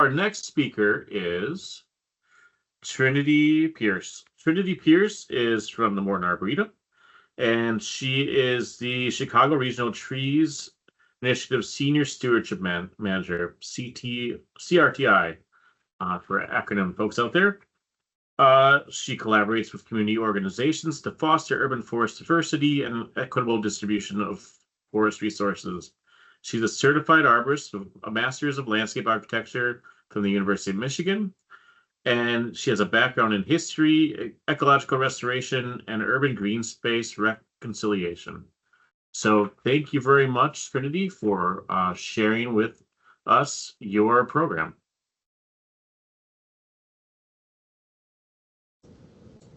our next speaker is Trinity Pierce. Trinity Pierce is from the Morton Arboretum, and she is the Chicago Regional Trees Initiative Senior Stewardship Manager, CRTI, for acronym folks out there. She collaborates with community organizations to foster urban forest diversity and equitable distribution of forest resources. She's a certified arborist with a master's of landscape architecture from the University of Michigan, and she has a background in history, ecological restoration, and urban green space reconciliation. So thank you very much, Trinity, for sharing with us your program.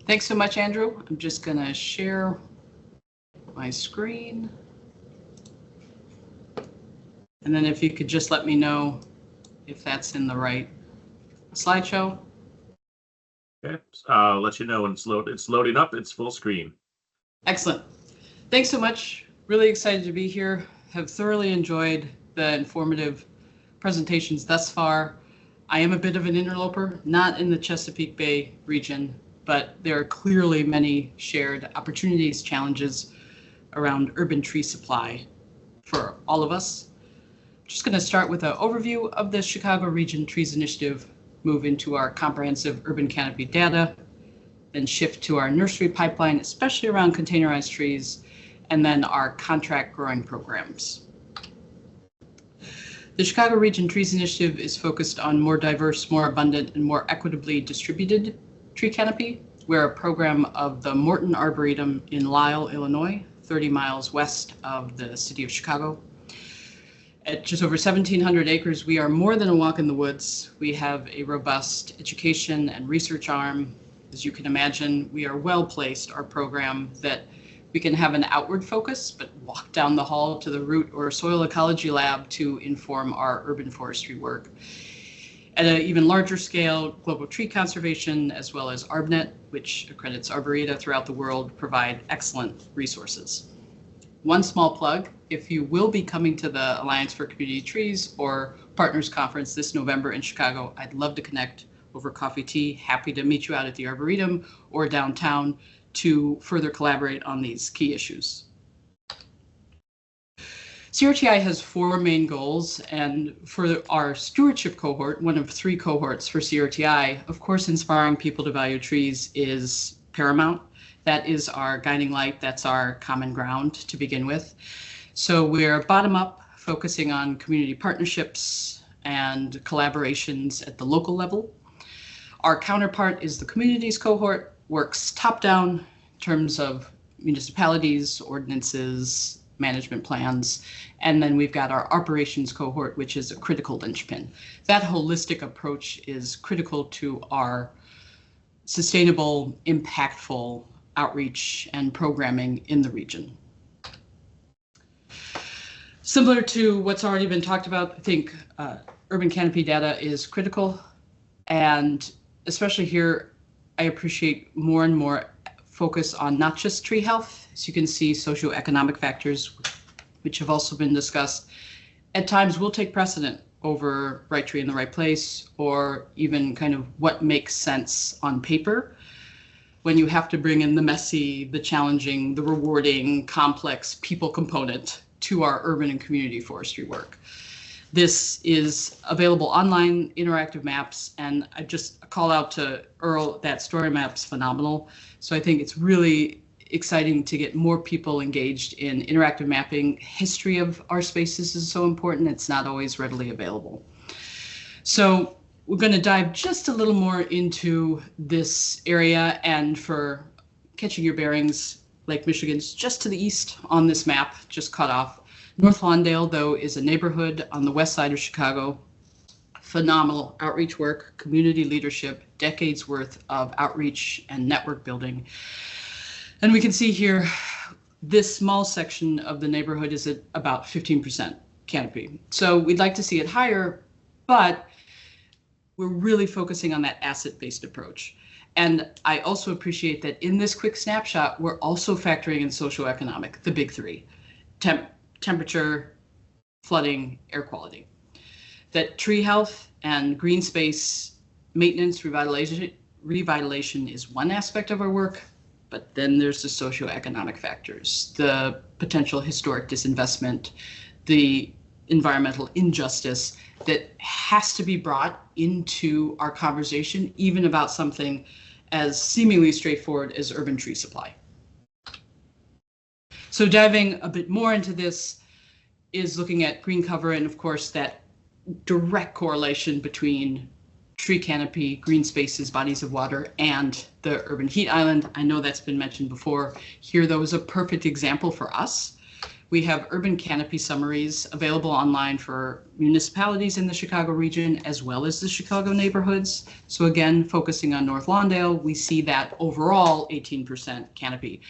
Thanks so much, Andrew. I'm just going to share my screen. And then if you could just let me know if that's in the right slideshow. Okay, I'll let you know when it's loading up. It's full screen. Excellent. Thanks so much. Really excited to be here. Have thoroughly enjoyed the informative presentations thus far. I am a bit of an interloper, not in the Chesapeake Bay region, but there are clearly many shared opportunities, challenges around urban tree supply for all of us. Just going to start with an overview of the Chicago Region Trees Initiative, move into our comprehensive urban canopy data, then shift to our nursery pipeline, especially around containerized trees, and then our contract growing programs. The Chicago Region Trees Initiative is focused on more diverse, more abundant, and more equitably distributed tree canopy. We're a program of the Morton Arboretum in Lisle, Illinois, 30 miles west of the city of Chicago. At just over 1,700 acres, we are more than a walk in the woods. We have a robust education and research arm. As you can imagine, we are well placed, our program, that we can have an outward focus, but walk down the hall to the root or soil ecology lab to inform our urban forestry work. At an even larger scale, global tree conservation, as well as ArbNet, which accredits arboreta throughout the world, provide excellent resources. One small plug, if you will be coming to the Alliance for Community Trees or Partners Conference this November in Chicago, I'd love to connect over coffee tea. Happy to meet you out at the Arboretum or downtown to further collaborate on these key issues. CRTI has 4 main goals, and for our stewardship cohort, one of 3 cohorts for CRTI, of course, inspiring people to value trees is paramount. That is our guiding light. That's our common ground to begin with. So we're bottom up, focusing on community partnerships and collaborations at the local level. Our counterpart is the communities cohort, works top down in terms of municipalities, ordinances, management plans. And then we've got our operations cohort, which is a critical linchpin. That holistic approach is critical to our sustainable, impactful outreach and programming in the region. Similar to what's already been talked about, I think urban canopy data is critical. And especially here, I appreciate more and more focus on not just tree health. As you can see, socioeconomic factors, which have also been discussed, at times will take precedent over right tree in the right place, or even kind of what makes sense on paper when you have to bring in the messy, the challenging, the rewarding, complex people component to our urban and community forestry work. This is available online, interactive maps, and I just call out to Earl that story map's phenomenal. So I think it's really exciting to get more people engaged in interactive mapping. History of our spaces is so important. It's not always readily available. So we're going to dive just a little more into this area, and for catching your bearings, Lake Michigan's just to the east on this map, just cut off. North Lawndale, though, is a neighborhood on the west side of Chicago. Phenomenal outreach work, community leadership, decades worth of outreach and network building. And we can see here, this small section of the neighborhood is at about 15% canopy. So we'd like to see it higher, but we're really focusing on that asset-based approach. And I also appreciate that in this quick snapshot, we're also factoring in socioeconomic, the big 3, temperature, flooding, air quality. that tree health and green space maintenance revitalization is one aspect of our work, but then there's the socioeconomic factors, the potential historic disinvestment, the environmental injustice that has to be brought into our conversation, even about something as seemingly straightforward as urban tree supply. So diving a bit more into this is looking at green cover and, of course, that direct correlation between tree canopy, green spaces, bodies of water, and the urban heat island. I know that's been mentioned before. Here, though, is a perfect example for us. We have urban canopy summaries available online for municipalities in the Chicago region, as well as the Chicago neighborhoods. So again, focusing on North Lawndale, we see that overall 18% canopy,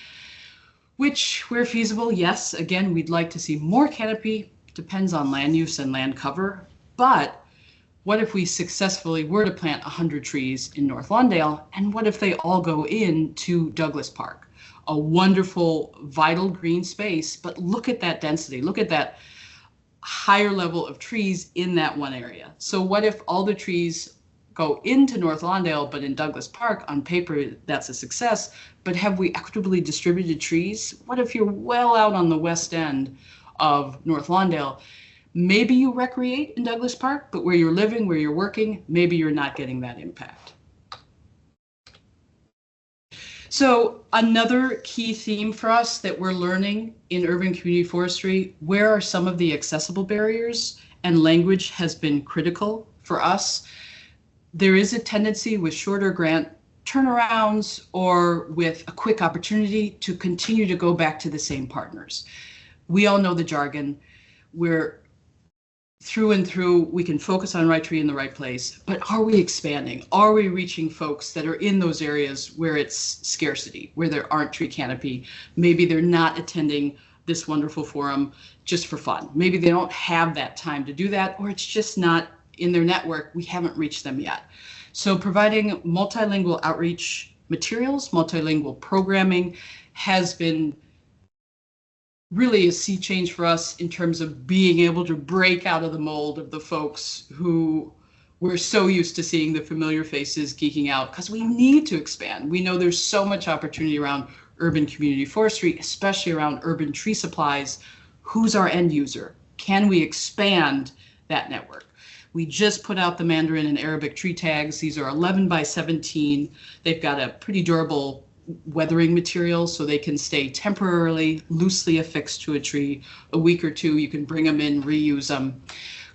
which where feasible, yes, again, we'd like to see more canopy, depends on land use and land cover. But what if we successfully were to plant 100 trees in North Lawndale, and what if they all go into Douglas Park? A wonderful, vital green space, but look at that density. Look at that higher level of trees in that one area. So what if all the trees go into North Lawndale, but in Douglas Park, on paper, that's a success, but have we equitably distributed trees? What if you're well out on the west end of North Lawndale? Maybe you recreate in Douglas Park, but where you're living, where you're working, maybe you're not getting that impact. So another key theme for us that we're learning in urban community forestry, where are some of the accessible barriers? And language has been critical for us. There is a tendency with shorter grant turnarounds or with a quick opportunity to continue to go back to the same partners. We all know the jargon. We're through and through, we can focus on right tree in the right place, but are we expanding? Are we reaching folks that are in those areas where it's scarcity, where there aren't tree canopy? Maybe they're not attending this wonderful forum just for fun. Maybe they don't have that time to do that, or it's just not in their network. We haven't reached them yet. So providing multilingual outreach materials, multilingual programming has been really a sea change for us in terms of being able to break out of the mold of the folks who we're so used to seeing the familiar faces geeking out, because we need to expand. We know there's so much opportunity around urban community forestry, especially around urban tree supplies. Who's our end user? Can we expand that network? We just put out the Mandarin and Arabic tree tags. These are 11 by 17. They've got a pretty durable weathering material, so they can stay temporarily loosely affixed to a tree. A week or two, you can bring them in, reuse them.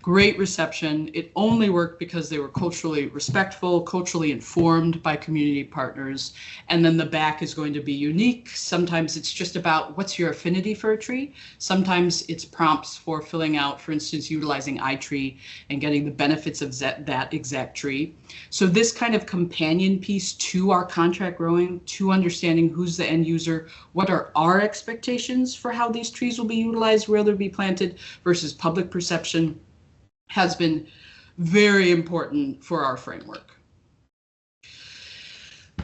Great reception. It only worked because they were culturally respectful, culturally informed by community partners. And then the back is going to be unique. Sometimes it's just about what's your affinity for a tree. Sometimes it's prompts for filling out, for instance, utilizing iTree and getting the benefits of that exact tree. So this kind of companion piece to our contract growing, to understanding who's the end user, what are our expectations for how these trees will be utilized, where they'll be planted versus public perception, has been very important for our framework.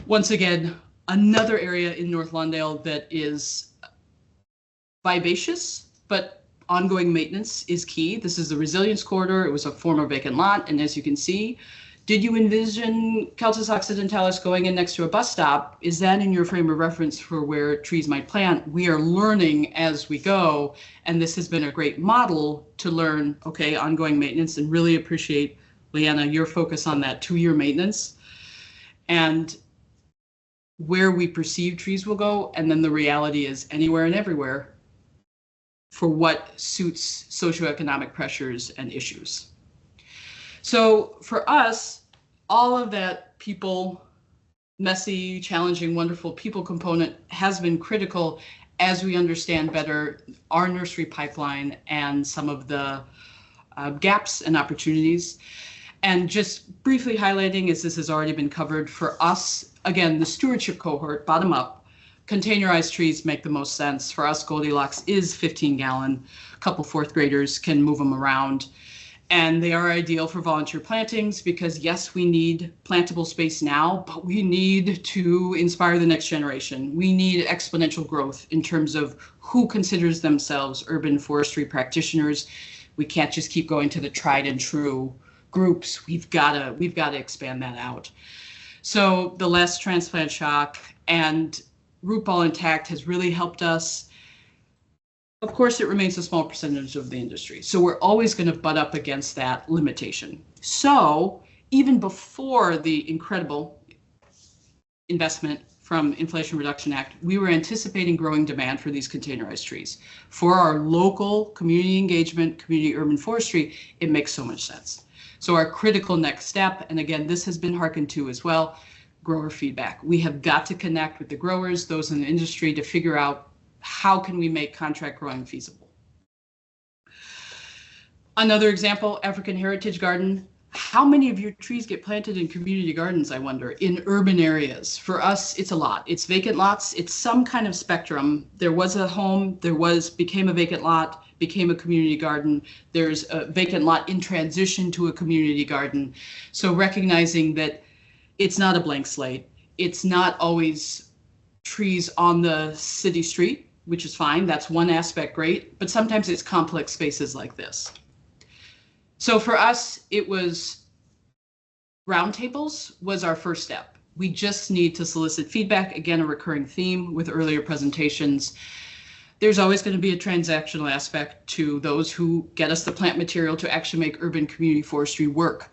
Once again, another area in North Lawndale that is vivacious, but ongoing maintenance is key. This is the resilience corridor. It was a former vacant lot, and as you can see, did you envision Celtis occidentalis going in next to a bus stop? Is that in your frame of reference for where trees might plant? We are learning as we go, and this has been a great model to learn, okay, ongoing maintenance, and really appreciate, Leanna, your focus on that 2-year maintenance and where we perceive trees will go, and then the reality is anywhere and everywhere for what suits socioeconomic pressures and issues. So for us, all of that people, messy, challenging, wonderful people component has been critical as we understand better our nursery pipeline and some of the gaps and opportunities. And just briefly highlighting, as this has already been covered, for us, again, the stewardship cohort, bottom up, containerized trees make the most sense. For us, Goldilocks is 15-gallon. A couple 4th graders can move them around. And they are ideal for volunteer plantings because, yes, we need plantable space now, but we need to inspire the next generation. We need exponential growth in terms of who considers themselves urban forestry practitioners. We can't just keep going to the tried and true groups. We've got to expand that out. So the less transplant shock and root ball intact has really helped us. Of course, it remains a small percentage of the industry, so we're always going to butt up against that limitation. So even before the incredible investment from Inflation Reduction Act, we were anticipating growing demand for these containerized trees. For our local community engagement, community urban forestry, it makes so much sense. So our critical next step, and again, this has been hearkened to as well, grower feedback. We have got to connect with the growers, those in the industry, to figure out how can we make contract growing feasible. Another example, African Heritage Garden. How many of your trees get planted in community gardens, I wonder, in urban areas? For us, it's a lot. It's vacant lots. It's some kind of spectrum. There was a home, became a vacant lot, became a community garden. There's a vacant lot in transition to a community garden. So recognizing that it's not a blank slate. It's not always trees on the city street, which is fine. That's one aspect, great. But sometimes it's complex spaces like this. So for us, it was roundtables was our first step. We just need to solicit feedback, again, a recurring theme with earlier presentations. There's always going to be a transactional aspect to those who get us the plant material to actually make urban community forestry work.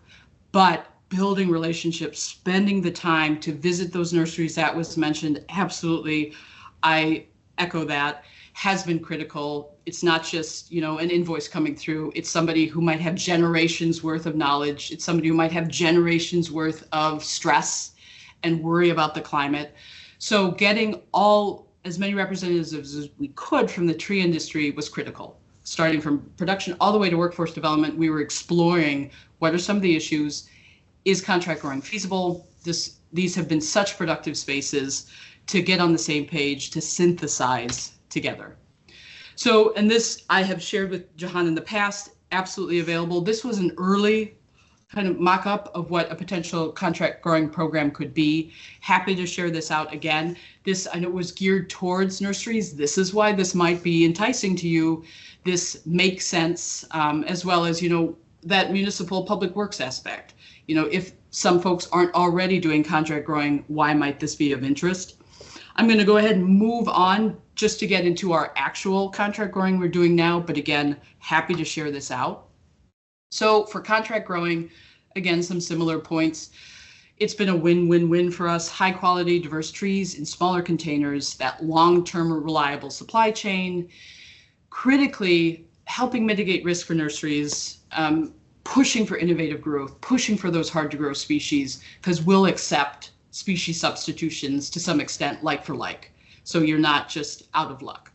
But building relationships, spending the time to visit those nurseries that was mentioned, absolutely, I echo that, has been critical. It's not just, an invoice coming through. It's somebody who might have generations worth of knowledge. It's somebody who might have generations worth of stress and worry about the climate. So getting as many representatives as we could from the tree industry was critical. Starting from production all the way to workforce development, we were exploring what are some of the issues. Is contract growing feasible? These have been such productive spaces to get on the same page, to synthesize together. So, and this I have shared with Jahan in the past, absolutely available. This was an early kind of mock-up of what a potential contract growing program could be. Happy to share this out again. This, I know, was geared towards nurseries. This is why this might be enticing to you. This makes sense, as well as, that municipal public works aspect. If some folks aren't already doing contract growing, why might this be of interest? I'm going to go ahead and move on just to get into our actual contract growing we're doing now, but again, happy to share this out. So for contract growing, again, some similar points. It's been a win-win-win for us. High quality, diverse trees in smaller containers, that long-term reliable supply chain, critically helping mitigate risk for nurseries, pushing for innovative growth, pushing for those hard to grow species, because we'll accept species substitutions to some extent, like for like. So you're not just out of luck.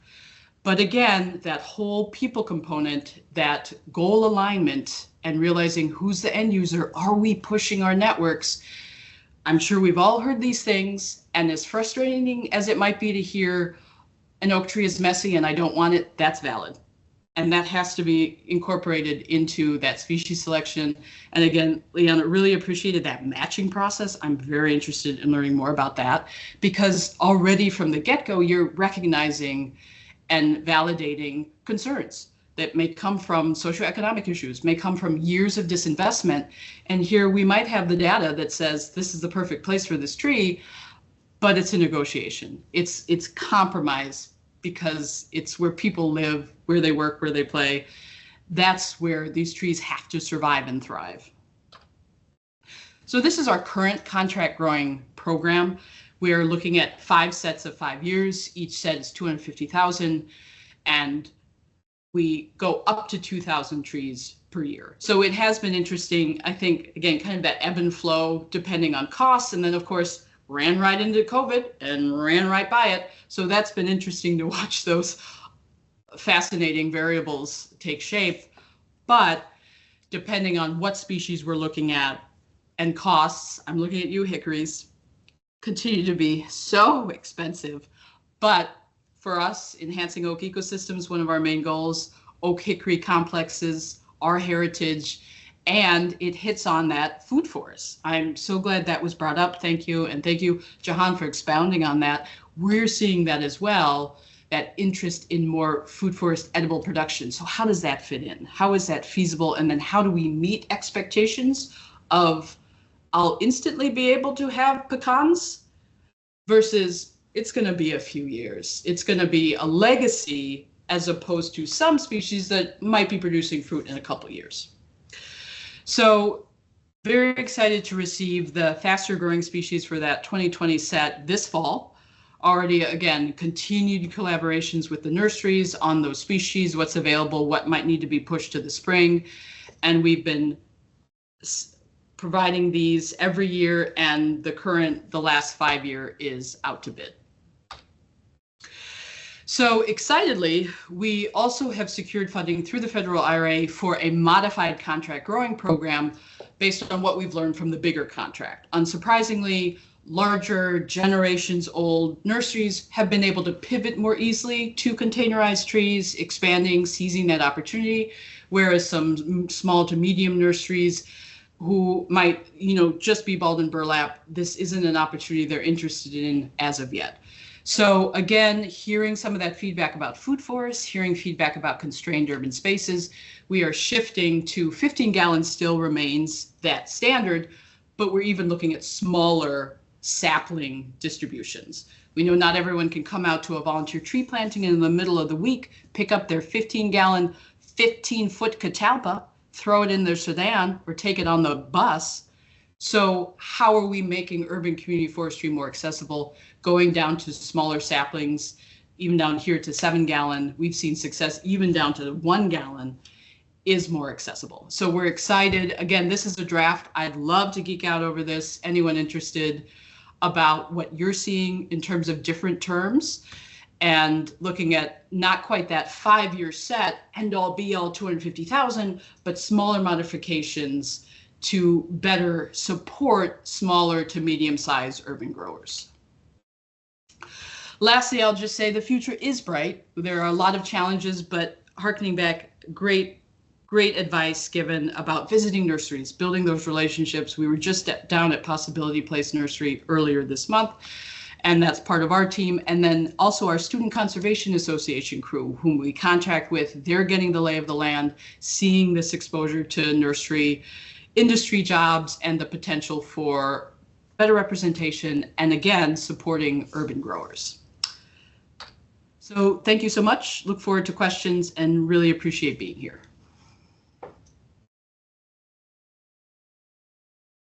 But again, that whole people component, that goal alignment and realizing who's the end user, are we pushing our networks? I'm sure we've all heard these things, and as frustrating as it might be to hear an oak tree is messy and I don't want it, that's valid. And that has to be incorporated into that species selection. And again, Leanna, really appreciated that matching process. I'm very interested in learning more about that, because already from the get-go, you're recognizing and validating concerns that may come from socioeconomic issues, may come from years of disinvestment. And here we might have the data that says this is the perfect place for this tree, but it's a negotiation. It's compromise, because it's where people live, where they work, where they play. That's where these trees have to survive and thrive. So this is our current contract growing program. We are looking at 5 sets of 5 years. Each set is 250,000, and we go up to 2,000 trees per year. So it has been interesting, I think, again, kind of that ebb and flow depending on costs. And then, of course, ran right into COVID and ran right by it. So that's been interesting to watch those fascinating variables take shape. But depending on what species we're looking at and costs, I'm looking at you, hickories, continue to be so expensive. But for us, enhancing oak ecosystems, one of our main goals, oak hickory complexes, our heritage, and it hits on that food forest. I'm so glad that was brought up. Thank you. And thank you, Jahan, for expounding on that. We're seeing that as well, that interest in more food forest edible production. So how does that fit in? How is that feasible? And then how do we meet expectations of I'll instantly be able to have pecans versus it's going to be a few years. It's going to be a legacy as opposed to some species that might be producing fruit in a couple years. So very excited to receive the faster growing species for that 2020 set this fall. Already, again, continued collaborations with the nurseries on those species, what's available, what might need to be pushed to the spring. And we've been providing these every year, and the last 5-year is out to bid. So excitedly, we also have secured funding through the federal IRA for a modified contract growing program based on what we've learned from the bigger contract. Unsurprisingly, larger generations old nurseries have been able to pivot more easily to containerized trees, expanding, seizing that opportunity, whereas some small to medium nurseries who might, just be balled and burlap, this isn't an opportunity they're interested in as of yet. So again, hearing some of that feedback about food forests, hearing feedback about constrained urban spaces, we are shifting to 15 gallons still remains that standard, but we're even looking at smaller sapling distributions. We know not everyone can come out to a volunteer tree planting in the middle of the week, pick up their 15-gallon, 15-foot catalpa, throw it in their sedan, or take it on the bus. So how are we making urban community forestry more accessible, going down to smaller saplings, even down here to 7-gallon? We've seen success even down to 1 gallon is more accessible. So we're excited. Again, this is a draft. I'd love to geek out over this. Anyone interested about what you're seeing in terms of different terms and looking at not quite that 5-year set, end all be all 250,000, but smaller modifications to better support smaller to medium-sized urban growers. Lastly, I'll just say the future is bright. There are a lot of challenges, but hearkening back, great advice given about visiting nurseries, building those relationships. We were just down at Possibility Place Nursery earlier this month, and that's part of our team. And then also our Student Conservation Association crew, whom we contract with, they're getting the lay of the land, seeing this exposure to nursery industry jobs and the potential for better representation, and again, supporting urban growers. So thank you so much. Look forward to questions and really appreciate being here.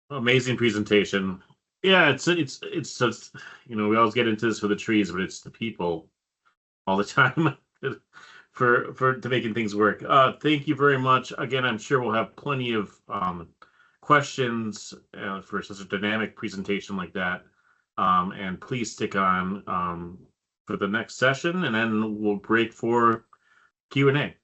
Amazing presentation. Yeah, it's just, we always get into this for the trees, but it's the people all the time to making things work. Thank you very much. Again, I'm sure we'll have plenty of questions for such a dynamic presentation like that. And please stick on for the next session, and then we'll break for Q&A.